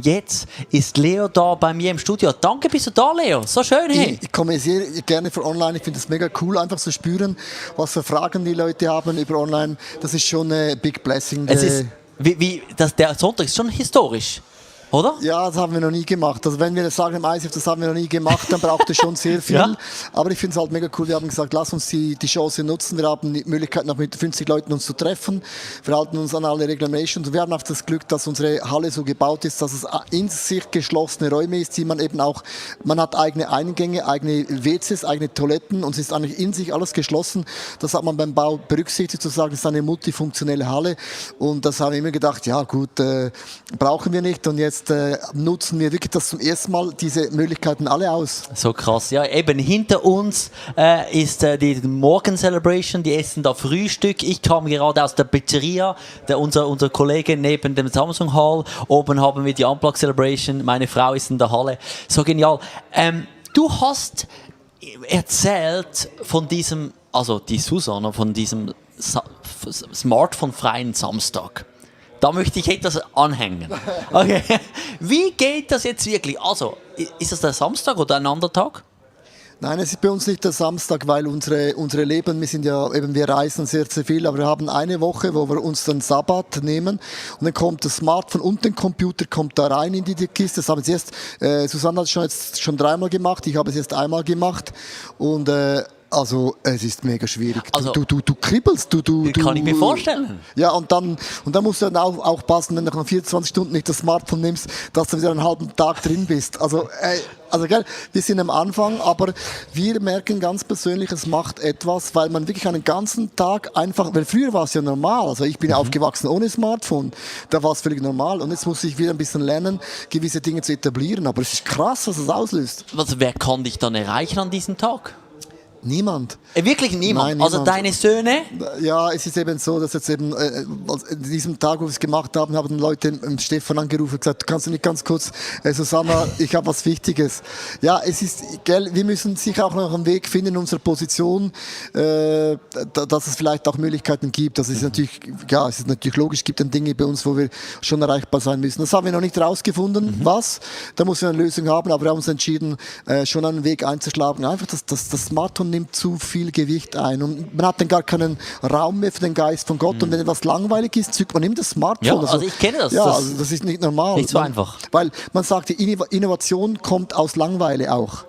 Jetzt ist Leo da bei mir im Studio. Danke, bist du da, Leo. So schön, hey. Ich komme sehr gerne für online. Ich finde es mega cool, einfach zu spüren, was für Fragen die Leute haben über online. Das ist schon eine big blessing. Es ist, der Sonntag ist schon historisch, oder? Ja, das haben wir noch nie gemacht. Also wenn wir sagen im ICF, das haben wir noch nie gemacht, dann braucht es schon sehr viel. Ja. Aber ich finde es halt mega cool. Wir haben gesagt, lass uns die Chance nutzen. Wir haben die Möglichkeit, noch mit 50 Leuten uns zu treffen. Wir halten uns an alle Regulations. Wir haben auch das Glück, dass unsere Halle so gebaut ist, dass es in sich geschlossene Räume ist, die man eben auch, man hat eigene Eingänge, eigene WCs, eigene Toiletten und es ist eigentlich in sich alles geschlossen. Das hat man beim Bau berücksichtigt, zu sagen, es ist eine multifunktionelle Halle. Und das haben wir immer gedacht, ja gut, brauchen wir nicht. Und jetzt nutzen wir wirklich das zum ersten Mal, diese Möglichkeiten alle aus. So krass. Ja, eben hinter uns ist die Morgen-Celebration. Die essen da Frühstück. Ich kam gerade aus der Pizzeria. Unser Kollege neben dem Samsung Hall. Oben haben wir die Unplug-Celebration. Meine Frau ist in der Halle. So genial. Du hast erzählt von diesem, also die Susanna, von diesem Smartphone-freien Samstag. Da möchte ich etwas anhängen. Okay. Wie geht das jetzt wirklich? Also, ist das der Samstag oder ein anderer Tag? Nein, es ist bei uns nicht der Samstag, weil unsere Leben, wir reisen sehr, sehr viel, aber wir haben eine Woche, wo wir uns den Sabbat nehmen und dann kommt das Smartphone und den Computer kommt da rein in die Kiste. Das haben sie Susanne hat es schon dreimal gemacht, ich habe es erst einmal gemacht und also es ist mega schwierig. Du kribbelst, kann ich mir vorstellen. Ja, und dann musst du dann auch passen, wenn du nach 24 Stunden nicht das Smartphone nimmst, dass du wieder einen halben Tag drin bist. Also gell, wir sind am Anfang, aber wir merken ganz persönlich, es macht etwas, weil man wirklich einen ganzen Tag einfach, weil früher war es ja normal, also ich bin aufgewachsen ohne Smartphone, da war es völlig normal und jetzt muss ich wieder ein bisschen lernen, gewisse Dinge zu etablieren, aber es ist krass, was es auslöst. Also, wer kann dich dann erreichen an diesem Tag? Niemand. Wirklich niemand? Nein, also niemand. deine Söhne? Ja, es ist eben so, dass jetzt eben in diesem Tag, wo wir es gemacht haben, haben Leute Stefan angerufen und gesagt, du kannst nicht ganz kurz, Susanna, ich habe was Wichtiges. Ja, es ist, gell, wir müssen sicher auch noch einen Weg finden in unserer Position, dass es vielleicht auch Möglichkeiten gibt. Das ist natürlich, ja, es ist natürlich logisch, es gibt dann Dinge bei uns, wo wir schon erreichbar sein müssen. Das haben wir noch nicht rausgefunden, was. Da muss wir eine Lösung haben, aber wir haben uns entschieden, schon einen Weg einzuschlagen. Einfach das Smartphone nimmt zu viel Gewicht ein und man hat dann gar keinen Raum mehr für den Geist von Gott und wenn etwas langweilig ist, zückt man nimmt das Smartphone. Ja, also ich kenne das. Ja, also das ist nicht normal. Nicht so einfach. Weil man sagt, die Innovation kommt aus Langeweile auch.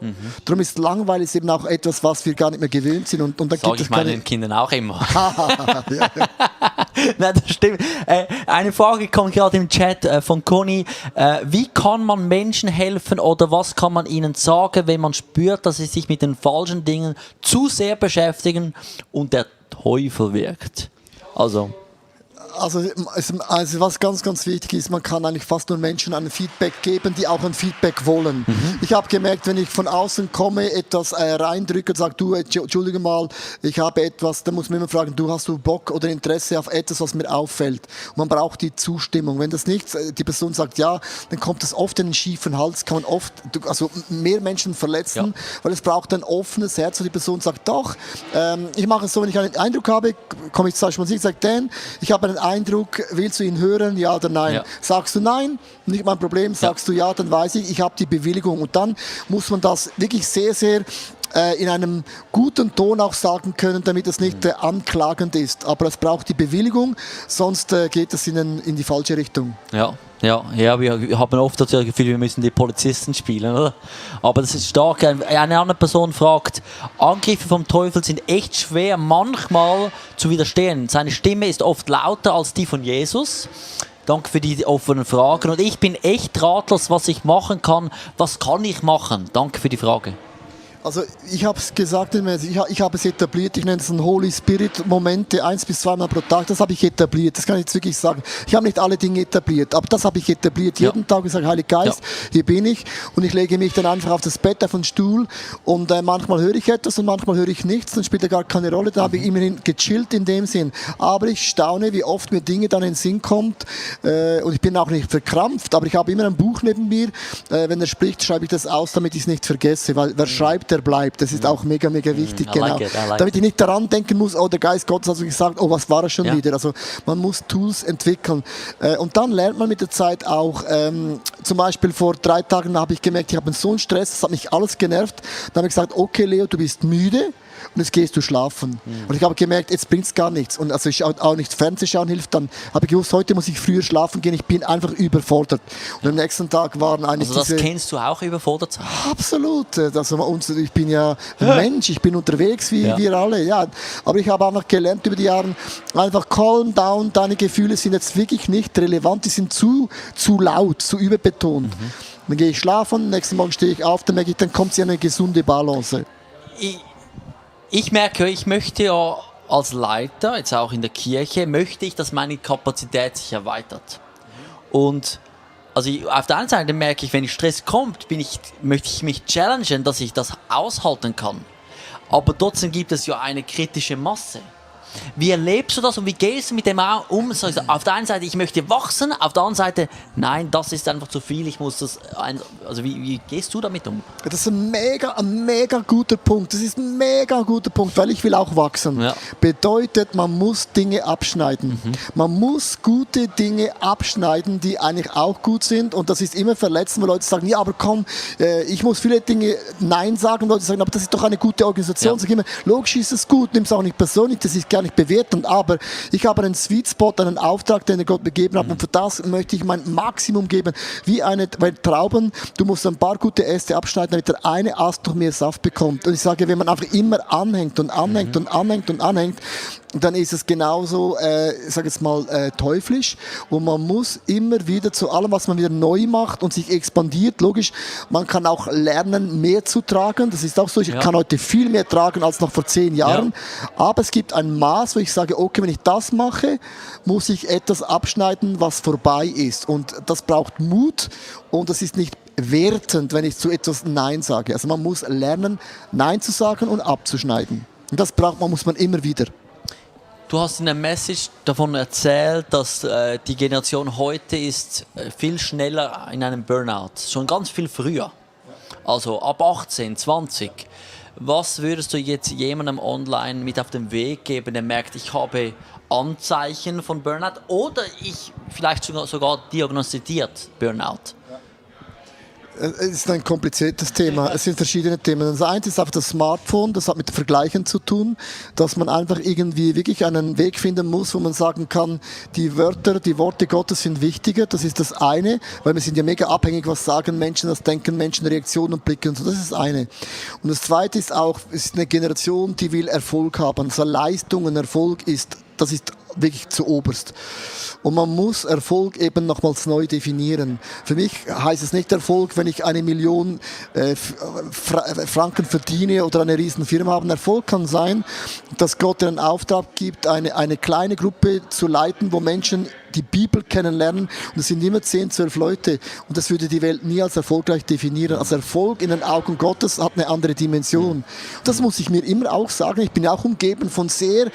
Darum ist Langeweile eben auch etwas, was wir gar nicht mehr gewöhnt sind. Und dann sage ich meinen Kindern auch immer. Ja. Nein, das stimmt. Eine Frage kommt gerade im Chat von Conny. Wie kann man Menschen helfen oder was kann man ihnen sagen, wenn man spürt, dass sie sich mit den falschen Dingen zu sehr beschäftigen und der Teufel wirkt? Also was ganz, ganz wichtig ist, man kann eigentlich fast nur Menschen ein Feedback geben, die auch ein Feedback wollen. Ich habe gemerkt, wenn ich von außen komme, etwas reindrücke und sage, du, entschuldige mal, ich habe etwas, dann muss man immer fragen, hast du Bock oder Interesse auf etwas, was mir auffällt? Und man braucht die Zustimmung. Wenn das nicht, die Person sagt ja, dann kommt das oft in den schiefen Hals, kann man oft, mehr Menschen verletzen, weil es braucht ein offenes Herz, wo die Person sagt, doch, ich mache es so, wenn ich einen Eindruck habe, komme ich zum Beispiel und sage, Dan, ich habe einen Eindruck, willst du ihn hören, ja oder nein? Ja. Sagst du nein, nicht mein Problem, sagst du ja, dann weiß ich habe die Bewilligung. Und dann muss man das wirklich sehr, sehr in einem guten Ton auch sagen können, damit es nicht anklagend ist. Aber es braucht die Bewilligung, sonst geht es in die falsche Richtung. Ja, wir haben oft das Gefühl, wir müssen die Polizisten spielen, oder? Aber das ist stark. Eine andere Person fragt, Angriffe vom Teufel sind echt schwer manchmal zu widerstehen. Seine Stimme ist oft lauter als die von Jesus. Danke für die offenen Fragen. Und ich bin echt ratlos, was ich machen kann. Was kann ich machen? Danke für die Frage. Also ich habe es gesagt, ich habe es etabliert, ich nenne es ein Holy Spirit Momente, 1 bis 2 Mal pro Tag, das habe ich etabliert, das kann ich jetzt wirklich sagen. Ich habe nicht alle Dinge etabliert, aber das habe ich etabliert. Jeden Tag ich sage, Heiliger Geist, hier bin ich und ich lege mich dann einfach auf das Bett, auf den Stuhl und manchmal höre ich etwas und manchmal höre ich nichts, dann spielt er gar keine Rolle, da habe ich immerhin gechillt in dem Sinn. Aber ich staune, wie oft mir Dinge dann in den Sinn kommt und ich bin auch nicht verkrampft, aber ich habe immer ein Buch neben mir, wenn er spricht, schreibe ich das aus, damit ich es nicht vergesse, weil wer schreibt, der bleibt. Das ist auch mega, mega wichtig. I Genau. like it, I like Damit ich nicht daran denken muss, oh, der Geist Gottes hat so gesagt, oh, was war er schon Ja. wieder? Also man muss Tools entwickeln. Und dann lernt man mit der Zeit auch, zum Beispiel vor 3 Tagen habe ich gemerkt, ich habe so einen Stress, das hat mich alles genervt. Dann habe ich gesagt, okay Leo, du bist müde. Und jetzt gehst du schlafen. Und ich habe gemerkt, jetzt bringt es gar nichts. Und also auch nicht Fernsehschauen hilft. Dann habe ich gewusst, heute muss ich früher schlafen gehen. Ich bin einfach überfordert. Und am nächsten Tag waren eigentlich Also das kennst du auch, überfordert sein? Absolut. Also ich bin ja ein Mensch, ich bin unterwegs wie wir alle. Ja. Aber ich habe einfach gelernt über die Jahre, einfach calm down, deine Gefühle sind jetzt wirklich nicht relevant, die sind zu laut, zu überbetont. Dann gehe ich schlafen, nächsten Morgen stehe ich auf, dann merke ich, dann kommt sie eine gesunde Balance. Ich merke, ich möchte ja als Leiter, jetzt auch in der Kirche, möchte ich, dass meine Kapazität sich erweitert. Und also auf der einen Seite merke ich, wenn Stress kommt, möchte ich mich challengen, dass ich das aushalten kann. Aber trotzdem gibt es ja eine kritische Masse. Wie erlebst du das und wie gehst du mit dem um? Also auf der einen Seite, ich möchte wachsen, auf der anderen Seite, nein, das ist einfach zu viel, ich muss das... Also wie gehst du damit um? Das ist ein mega guter Punkt. Das ist ein mega guter Punkt, weil ich will auch wachsen. Ja. Bedeutet, man muss Dinge abschneiden. Man muss gute Dinge abschneiden, die eigentlich auch gut sind. Und das ist immer verletzend, weil Leute sagen, ja, aber komm, ich muss viele Dinge Nein sagen. Und Leute sagen, aber das ist doch eine gute Organisation. Ja. Sag ich immer, logisch ist es gut, nimm es auch nicht persönlich, das ist gar nicht bewertend. Aber ich habe einen Sweet Spot, einen Auftrag, den Gott mir gegeben hat. Und für das möchte ich mein Maximum geben. Weil Trauben, du musst ein paar gute Äste abschneiden, damit der eine Ast noch mehr Saft bekommt. Und ich sage, wenn man einfach immer anhängt und anhängt und anhängt und anhängt, dann ist es genauso, ich sage jetzt mal, teuflisch. Und man muss immer wieder zu allem, was man wieder neu macht und sich expandiert, logisch, man kann auch lernen, mehr zu tragen. Das ist auch so, ich kann heute viel mehr tragen als noch vor 10 Jahren. Ja. Aber es gibt ein Maß, wo ich sage, okay, wenn ich das mache, muss ich etwas abschneiden, was vorbei ist. Und das braucht Mut und das ist nicht wertend, wenn ich zu etwas Nein sage. Also man muss lernen, Nein zu sagen und abzuschneiden. Und das muss man immer wieder. Du hast in der Message davon erzählt, dass die Generation heute ist viel schneller in einem Burnout. Schon ganz viel früher. Also ab 18, 20. Was würdest du jetzt jemandem online mit auf den Weg geben, der merkt, ich habe Anzeichen von Burnout oder ich vielleicht sogar diagnostiziert Burnout? Es ist ein kompliziertes Thema. Es sind verschiedene Themen. Das eine ist einfach das Smartphone, das hat mit Vergleichen zu tun, dass man einfach irgendwie wirklich einen Weg finden muss, wo man sagen kann, die Worte Gottes sind wichtiger. Das ist das eine, weil wir sind ja mega abhängig, was sagen Menschen, was denken Menschen, Reaktionen und Blicke und so. Das ist das eine. Und das zweite ist auch, es ist eine Generation, die will Erfolg haben. Also Leistung und Erfolg das ist wirklich zu oberst. Und man muss Erfolg eben nochmals neu definieren. Für mich heißt es nicht Erfolg, wenn ich 1 Million Franken verdiene oder eine riesen Firma habe. Erfolg kann sein, dass Gott dir einen Auftrag gibt, eine kleine Gruppe zu leiten, wo Menschen die Bibel kennenlernen. Und es sind immer 10, 12 Leute. Und das würde die Welt nie als erfolgreich definieren. Also Erfolg in den Augen Gottes hat eine andere Dimension. Und das muss ich mir immer auch sagen. Ich bin auch umgeben von sehr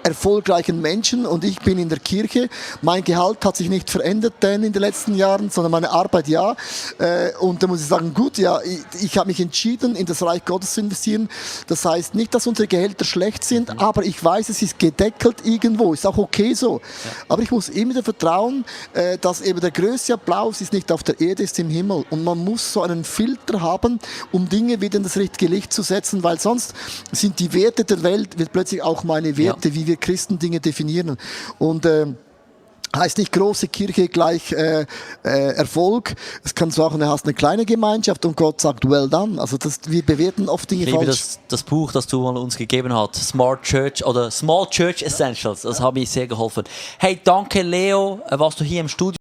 erfolgreichen Menschen und ich bin in der Kirche. Mein Gehalt hat sich nicht verändert in den letzten Jahren, sondern meine Arbeit ja. Und da muss ich sagen, gut, ja, ich habe mich entschieden, in das Reich Gottes zu investieren. Das heißt nicht, dass unsere Gehälter schlecht sind, aber ich weiß, es ist gedeckelt irgendwo. Ist auch okay so. Ja. Aber ich muss immer wieder vertrauen, dass eben der größte Applaus ist nicht auf der Erde, ist im Himmel. Und man muss so einen Filter haben, um Dinge wieder in das richtige Licht zu setzen, weil sonst sind die Werte der Welt, wird plötzlich auch meine Werte, wie wir Christen Dinge definieren. Und heißt nicht große Kirche gleich Erfolg. Es kann sagen, du hast eine kleine Gemeinschaft und Gott sagt, well done. Also wir bewerten oft Dinge falsch. Ich liebe das Buch, das du mal uns gegeben hast, Smart Church oder Small Church Essentials. Das hat mir sehr geholfen. Hey, danke Leo, warst du hier im Studio.